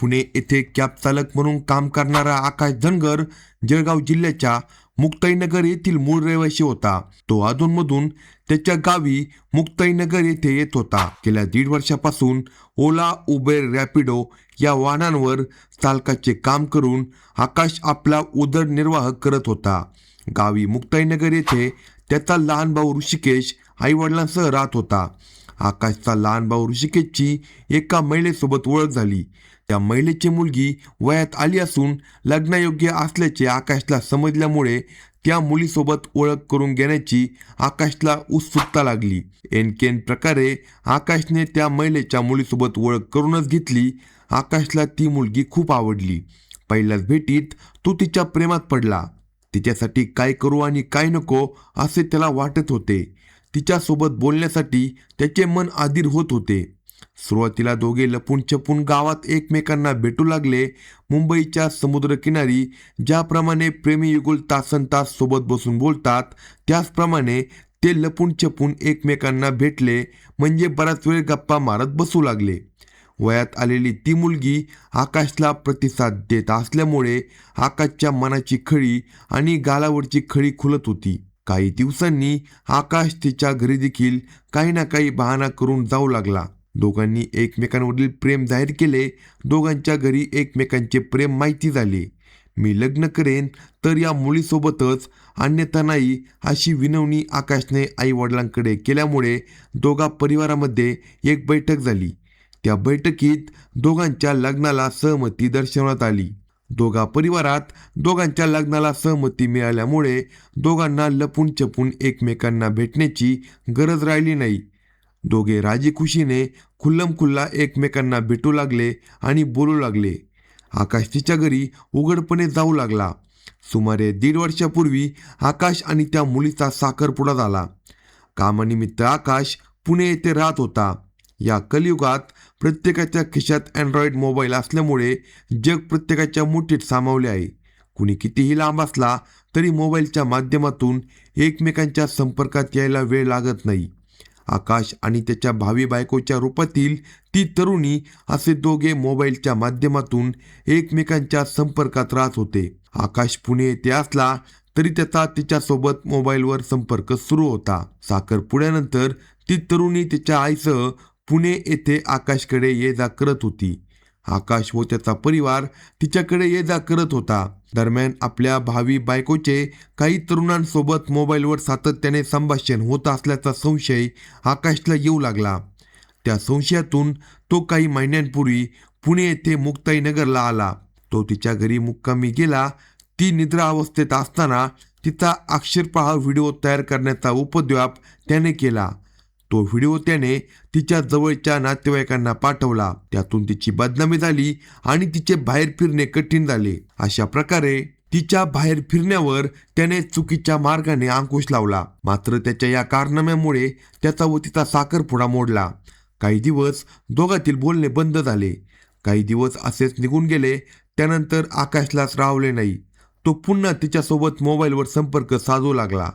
पुणे येथे कॅब चालक म्हणून काम करणारा आकाश धनगर जळगाव जिल्ह्याच्या मुक्ताईनगर येथील मूळ रहिवासी होता. तो अधूनमधून त्याच्या गावी मुक्ताईनगर येथे येत होता. गेल्या 1.5 वर्षापासून ओला, उबेर, रॅपिडो या वाहनांवर चालकाचे काम करून आकाश आपला उदरनिर्वाह करत होता. गावी मुक्ताईनगर येथे त्याचा लहान भाऊ ऋषिकेश आईवडिलांसह राहत होता. आकाशचा लहान भाऊ ऋषिकेशची एका महिलेसोबत ओळख झाली. त्या महिलेची मुलगी वयात आली असून लग्नयोग्य असल्याचे आकाशला समजल्यामुळे त्या मुलीसोबत ओळख करून घेण्याची आकाशला उत्सुकता लागली. एनकेन प्रकारे आकाशने त्या महिलेच्या मुलीसोबत ओळख करूनच घेतली. आकाशला ती मुलगी खूप आवडली. पहिल्याच भेटीत तो तिच्या प्रेमात पडला. तिच्यासाठी काय करू आणि काय नको असे त्याला वाटत होते. तिच्यासोबत बोलण्यासाठी त्याचे मन अधीर होत होते. सुरुवातीला दोघे लपून छपून गावात एकमेकांना भेटू लागले. मुंबईच्या समुद्रकिनारी ज्याप्रमाणे प्रेमी युगुल तासनतास सोबत बसून बोलतात, त्याचप्रमाणे ते लपून छपून एकमेकांना भेटले म्हणजे बराच वेळ गप्पा मारत बसू लागले. वयात आलेली ती मुलगी आकाशला प्रतिसाद देत असल्यामुळे आकाशच्या मनाची खळी आणि गालावरची खळी खुलत होती. काही दिवसांनी आकाश तिच्या घरी देखील काही ना काही बहाणा करून जाऊ लागला. दोघांनी एकमेकांवरील प्रेम जाहीर केले. दोघांच्या घरी एकमेकांचे प्रेम माहिती झाले. मी लग्न करेन तर या मुलीसोबतच, अन्यथा नाही अशी विनवणी आकाशने आई वडिलांकडे केल्यामुळे दोघा परिवारामध्ये एक बैठक झाली. त्या बैठकीत दोघांच्या लग्नाला सहमती दर्शवण्यात आली. दोघा परिवारात दोघांच्या लग्नाला सहमती मिळाल्यामुळे दोघांना लपून छपून एकमेकांना भेटण्याची गरज राहिली नाही. दोघे राजी खुशीने खुल्लमखुल्ला एकमेकांना भेटू लागले आणि बोलू लागले. आकाश तिच्या घरी उघडपणे जाऊ लागला. सुमारे 1.5 वर्षापूर्वी आकाश आणि त्या मुलीचा साखरपुडा झाला. कामानिमित्त आकाश पुणे येथे राहत होता. या कलियुगात प्रत्येकाच्या खिशात अँड्रॉइड मोबाईल असल्यामुळे जग प्रत्येकाच्या मुठीत सामावले आहे. कुणी कितीही लांब असला तरी मोबाईलच्या माध्यमातून एकमेकांच्या संपर्कात यायला वेळ लागत नाही. आकाश आणि त्याच्या भावी बायकोच्या रूपातील ती तरुणी असे दोघे मोबाईलच्या माध्यमातून एकमेकांच्या संपर्कात राहत होते. आकाश पुणे येथे असला तरी त्याचा तिच्यासोबत मोबाईलवर संपर्क सुरू होता. साखरपुड्यानंतर ती तरुणी तिच्या आईसह पुणे येथे आकाशकडे ये जा करत होती. आकाश व त्याचा परिवार तिच्याकडे ये जा करत होता. दरम्यान आपल्या भावी बायकोचे काही तरुणांसोबत मोबाईलवर सातत्याने संभाषण होत असल्याचा संशय आकाशला येऊ लागला. त्या संशयातून तो काही महिन्यांपूर्वी पुणे येथे मुक्ताईनगरला आला. तो तिच्या घरी मुक्कामी गेला. ती निद्रा अवस्थेत असताना तिचा अक्षरशः व्हिडिओ तयार करण्याचा उपद्व्याप त्याने केला. तो व्हिडिओ त्याने तिच्या जवळच्या नातेवाईकांना पाठवला. त्यातून तिची बदनामी झाली आणि तिचे बाहेर फिरणे कठीण झाले. अशा प्रकारे तिच्या बाहेर फिरण्यावर त्याने चुकीच्या मार्गाने अंकुश लावला. मात्र त्याच्या या कारनाम्यामुळे त्याचा व तिचा साखरपुडा मोडला. काही दिवस दोघातील बोलणे बंद झाले. काही दिवस असेच निघून गेले. त्यानंतर आकाशलाच राहवले नाही. तो पुन्हा तिच्यासोबत मोबाईलवर संपर्क साधू लागला.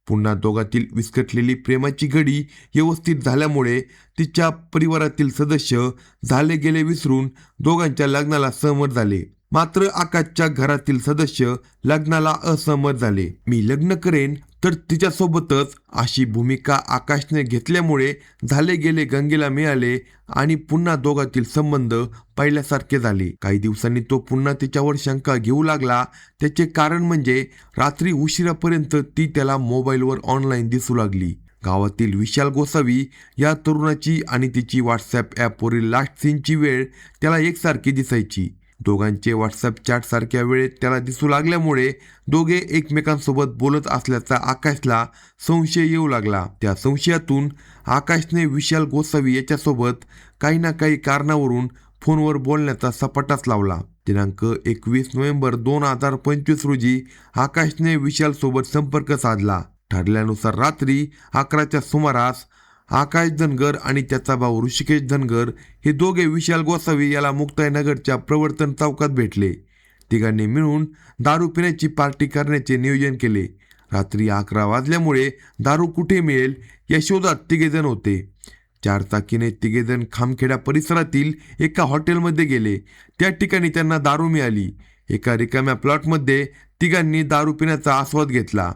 पुन्हा दोघातील विस्कटलेली प्रेमाची घडी व्यवस्थित झाल्यामुळे तिच्या परिवारातील सदस्य झाले गेले विसरून दोघांच्या लग्नाला सहमत झाले. मात्र आकाशच्या घरातील सदस्य लग्नाला असहमत झाले. मी लग्न करेन तर तिच्यासोबतच अशी भूमिका आकाशने घेतल्यामुळे झाले गेले गंगेला मिळाले आणि पुन्हा दोघातील संबंध पहिल्यासारखे झाले. काही दिवसांनी तो पुन्हा तिच्यावर शंका घेऊ लागला. त्याचे कारण म्हणजे रात्री उशिरापर्यंत ती त्याला मोबाईलवर ऑनलाईन दिसू लागली. गावातील विशाल गोसावी या तरुणाची आणि तिची व्हॉट्सॲप ॲपवरील लास्ट सीनची वेळ त्याला एकसारखी दिसायची. दोघांचे व्हॉट्सॲप चॅट सारख्या वेळेत त्याला दिसू लागल्यामुळे दोघे एकमेकांसोबत बोलत असल्याचा आकाशला संशय येऊ लागला. त्या संशयातून आकाशने विशाल गोसावी याच्यासोबत काही ना काही कारणावरून फोनवर बोलण्याचा सपाटाच लावला. दिनांक 21 नोव्हेंबर 2025 रोजी आकाशने विशालसोबत संपर्क साधला. ठरल्यानुसार रात्री 11च्या सुमारास आकाश धनगर आणि त्याचा भाऊ ऋषिकेश धनगर हे दोघे विशाल गोसावी याला मुक्ताईनगरच्या प्रवर्तन चौकात भेटले. तिघांनी मिळून दारू पिण्याची पार्टी करण्याचे नियोजन केले. रात्री 11 वाजल्यामुळे दारू कुठे मिळेल या शोधात तिघेजण होते. चारचाकीने तिघेजण खामखेडा परिसरातील एका हॉटेलमध्ये गेले. त्या ठिकाणी त्यांना दारू मिळाली. एका रिकाम्या प्लॉटमध्ये तिघांनी दारू पिण्याचा आस्वाद घेतला.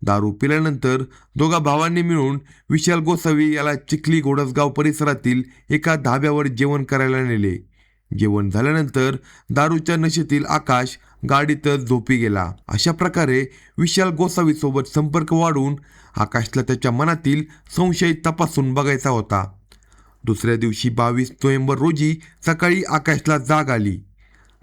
दारू पिल्यानंतर दोघा भावांनी मिळून विशाल गोसावी याला चिखली गोडसगाव परिसरातील एका धाब्यावर जेवण करायला नेले. जेवण झाल्यानंतर दारूच्या नशेतील आकाश गाडीतच झोपी गेला. अशा प्रकारे विशाल गोसावी सोबत संपर्क वाढवून आकाशला त्याच्या मनातील संशय तपासून बघायचा होता. दुसऱ्या दिवशी 22 नोव्हेंबर रोजी सकाळी आकाशला जाग आली.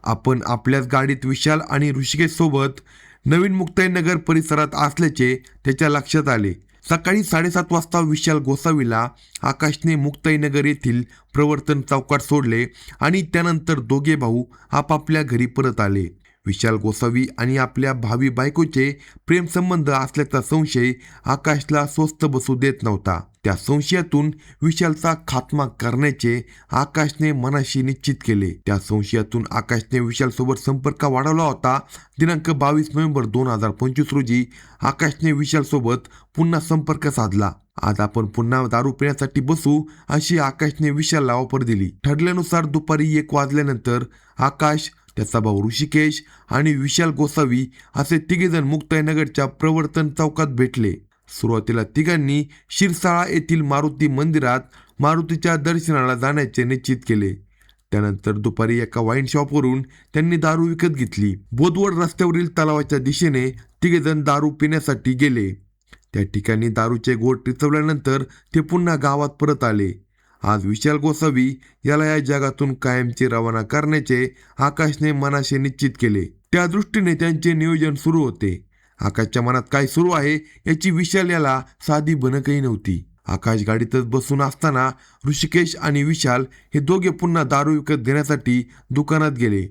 आपण आपल्याच गाडीत विशाल आणि ऋषिकेश सोबत नवीन मुक्ताईनगर परिसरात असल्याचे त्याच्या लक्षात आले. सकाळी 7:30 वाजता विशाल गोसावीला आकाशने मुक्ताईनगर येथील प्रवर्तन चौकात सोडले आणि त्यानंतर दोघे भाऊ आपापल्या घरी परत आले. विशाल गोसावी आणि आपल्या भावी बायकोचे प्रेमसंबंध असल्याचा संशय आकाशला स्वस्थ बसू देत नव्हता. त्या संशयातून विशालचा खात्मा करण्याचे आकाशने मनाशी निश्चित केले. त्या संशयातून आकाशने विशालसोबत संपर्क वाढवला होता. दिनांक 22 नोव्हेंबर 2025 रोजी आकाशने विशालसोबत पुन्हा संपर्क साधला. आज आपण पुन्हा दारू पिण्यासाठी बसू अशी आकाशने विशालला ऑफर दिली. ठरल्यानुसार दुपारी 1 वाजल्यानंतर आकाश, त्याचा भाऊ ऋषिकेश आणि विशाल गोसावी असे तिघेजण मुक्ताईनगरच्या प्रवर्तन चौकात भेटले. सुरुवातीला तिघांनी शिरसाळा येथील मारुती मंदिरात मारुतीच्या दर्शनाला जाण्याचे निश्चित केले. त्यानंतर दुपारी एका वाईन शॉपवरून त्यांनी दारू विकत घेतली. बोदवड रस्त्यावरील तलावाच्या दिशेने तिघेजण दारू पिण्यासाठी गेले. त्या ठिकाणी दारूचे घोट टिचवल्यानंतर ते पुन्हा गावात परत आले. आज विशाल गोसावी याला या जगातून कायमचे रवाना करण्याचे आकाशने मनाशी निश्चित केले. त्या दृष्टीने त्यांचे नियोजन सुरू होते. आकाशच्या मनात काय सुरू आहे याची विशाल याला साधी भनकही नव्हती. आकाश गाडीतच बसून असताना ऋषिकेश आणि विशाल हे दोघे पुन्हा दारू विकत घेण्यासाठी दुकानात गेले.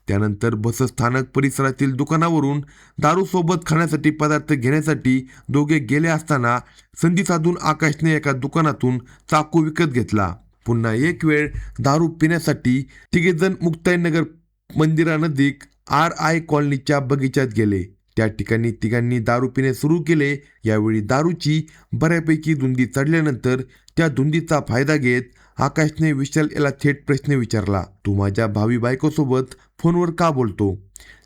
त्यानंतर बसस्थानक परिसरातील दुकानावरून दारू सोबत खाण्यासाठी पदार्थ घेण्यासाठी दोघे गेले असताना संधी साधून आकाशने एका दुकानातून चाकू विकत घेतला. पुन्हा एक वेळ दारू पिण्यासाठी तिघेजण मुक्ताईनगर मंदिरानजीक RI कॉलनीच्या बगीचात गेले. त्या ठिकाणी तिघांनी दारू पिणे सुरू केले. यावेळी दारूची बऱ्यापैकी धुंदी चढल्यानंतर त्या धुंदीचा फायदा घेत आकाशने विशाल याला थेट प्रश्न विचारला, तू माझ्या भावी बायकोसोबत फोनवर का बोलतो?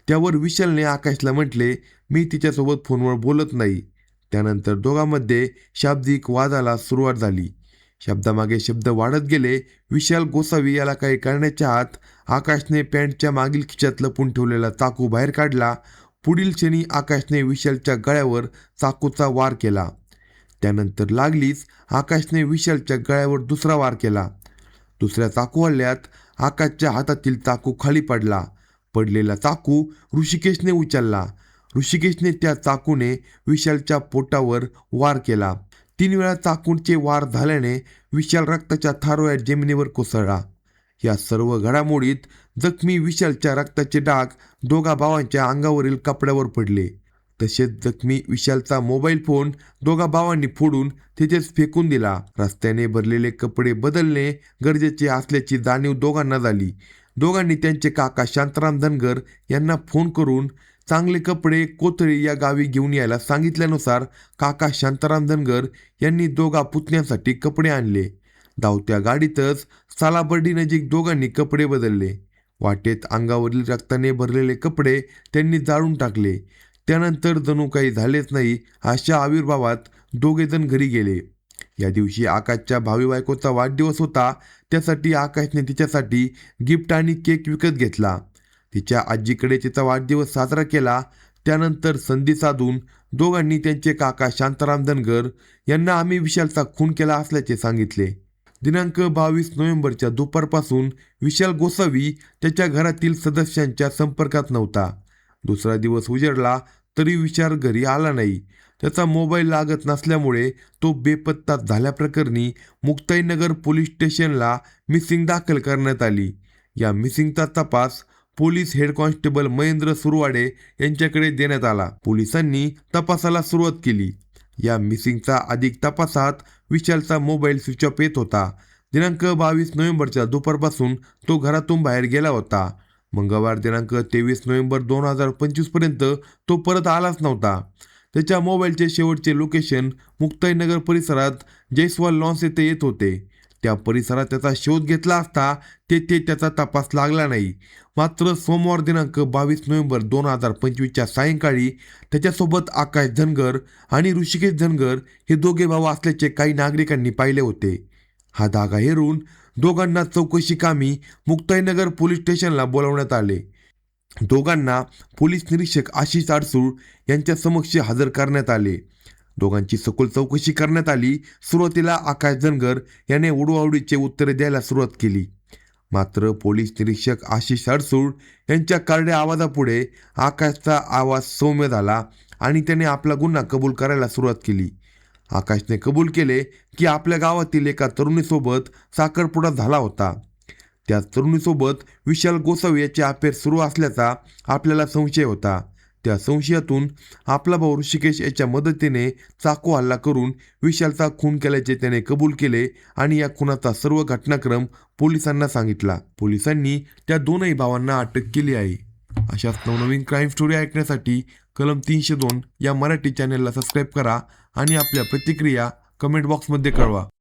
त्यावर विशालने आकाशला म्हटले, मी तिच्यासोबत फोनवर बोलत नाही. त्यानंतर दोघांमध्ये शाब्दिक वादाला सुरुवात झाली. शब्दामागे शब्द वाढत गेले. विशाल गोसावी याला काही करण्याच्या आत आकाशने पॅन्टच्या मागील खिशात लपून ठेवलेला चाकू बाहेर काढला. पुढील क्षणी आकाशने विशालच्या गळ्यावर चाकूचा वार केला. त्यानंतर लागलीच आकाशने विशालच्या गळ्यावर दुसरा वार केला. दुसऱ्या चाकू हल्ल्यात आकाशच्या हातातील चाकू खाली पडला. पडलेला चाकू ऋषिकेशने उचलला. ऋषिकेशने त्या चाकूने विशालच्या पोटावर वार केला. 3 वेळा चाकूचे वार झाल्याने विशाल रक्ताच्या थारोळ्यात जमिनीवर कोसळला. या सर्व घडामोडीत जखमी विशालच्या रक्ताचे डाग दोघा भावांच्या अंगावरील कपड्यावर पडले. तसेच जखमी विशालचा मोबाईल फोन दोघा भावांनी फोडून तिथेच फेकून दिला. रस्त्याने भरलेले कपडे बदलणे गरजेचे असल्याची जाणीव दोघांना झाली. दोघांनी त्यांचे काका शांताराम धनगर यांना फोन करून चांगले कपडे कोथळी या गावी घेऊन यायला सांगितल्यानुसार काका शांताराम धनगर यांनी दोघा पुतण्यांसाठी कपडे आणले. धावत्या गाडीतच सालाबर्डी नजीक दोघांनी कपडे बदलले. वाटेत अंगावरील रक्ताने भरलेले कपडे त्यांनी जाळून टाकले. त्यानंतर जणू काही झालेच नाही अशा आविर्भावात दोघेजण घरी गेले. या दिवशी आकाशच्या भावी बायकोचा वाढदिवस होता. त्यासाठी आकाशने तिच्यासाठी गिफ्ट आणि केक विकत घेतला. तिच्या आजीकडे तिचा वाढदिवस साजरा केला. त्यानंतर संधी साधून दोघांनी त्यांचे काका शांताराम धनगर यांना आम्ही विशालचा खून केला असल्याचे सांगितले. दिनांक 22 नोव्हेंबरच्या दुपारपासून विशाल गोसावी त्याच्या घरातील सदस्यांच्या संपर्कात नव्हता. दुसरा दिवस उजडला तरी विशाल घरी आला नाही. त्याचा मोबाईल लागत नसल्यामुळे तो बेपत्ता झाल्याप्रकरणी मुक्ताईनगर पोलीस स्टेशनला मिसिंग दाखल करण्यात आली. या मिसिंगचा तपास police head constable Mahendra Surwade यांच्याकडे देण्यात आला. पोलिसांनी तपासाला सुरुवात केली. या मिसिंगचा अधिक तपासात विशालचा मोबाईल स्विच ऑफ येत होता. दिनांक 22 नोव्हेंबरच्या दुपारपासून तो घरातून बाहेर गेला होता. मंगळवार दिनांक 23 नोव्हेंबर 2025 पर्यंत तो परत आलाच नव्हता. त्याच्या मोबाईलचे शेवटचे लोकेशन मुक्ताईनगर परिसरात जयस्वाल लॉन्स येथे येत होते. त्या परिसरात त्याचा शोध घेतला असता तेथे त्याचा तपास लागला नाही. मात्र सोमवार दिनांक 22 नोव्हेंबर 2025च्या सायंकाळी त्याच्यासोबत आकाश धनगर आणि ऋषिकेश धनगर हे दोघे भाऊ असल्याचे काही नागरिकांनी पाहिले होते. हा धागा हेरून दोघांना चौकशी कामी मुक्ताईनगर पोलीस स्टेशनला बोलावण्यात आले. दोघांना पोलीस निरीक्षक आशिष अडसूळ यांच्या समक्ष हजर करण्यात आले. दोघांची सखोल चौकशी करण्यात आली. सुरुवातीला आकाश धनगर याने उडवाउडीचे उत्तरे द्यायला सुरुवात केली. मात्र पोलीस निरीक्षक आशिष अडसूळ यांच्या करड्या आवाजापुढे आकाशचा आवाज सौम्य झाला आणि त्याने आपला गुन्हा कबूल करायला सुरुवात केली. आकाशने कबूल केले की आपल्या गावातील एका तरुणीसोबत साखरपुडा झाला होता. त्या तरुणीसोबत विशाल गोसावी याची अफेअर सुरू असल्याचा आपल्याला संशय होता. त्या संशयातून आपला भाऊ ऋषिकेश याच्या मदतीने चाकू हल्ला करून विशालचा खून केल्याचे त्याने कबूल केले आणि या खुनाचा सर्व घटनाक्रम पोलिसांना सांगितला. पोलिसांनी त्या दोनही भावांना अटक केली आहे. अशाच नवनवीन क्राईम स्टोरी ऐकण्यासाठी कलम 302 या मराठी चॅनलला सबस्क्राईब करा आणि आपल्या प्रतिक्रिया कमेंट बॉक्समध्ये कळवा.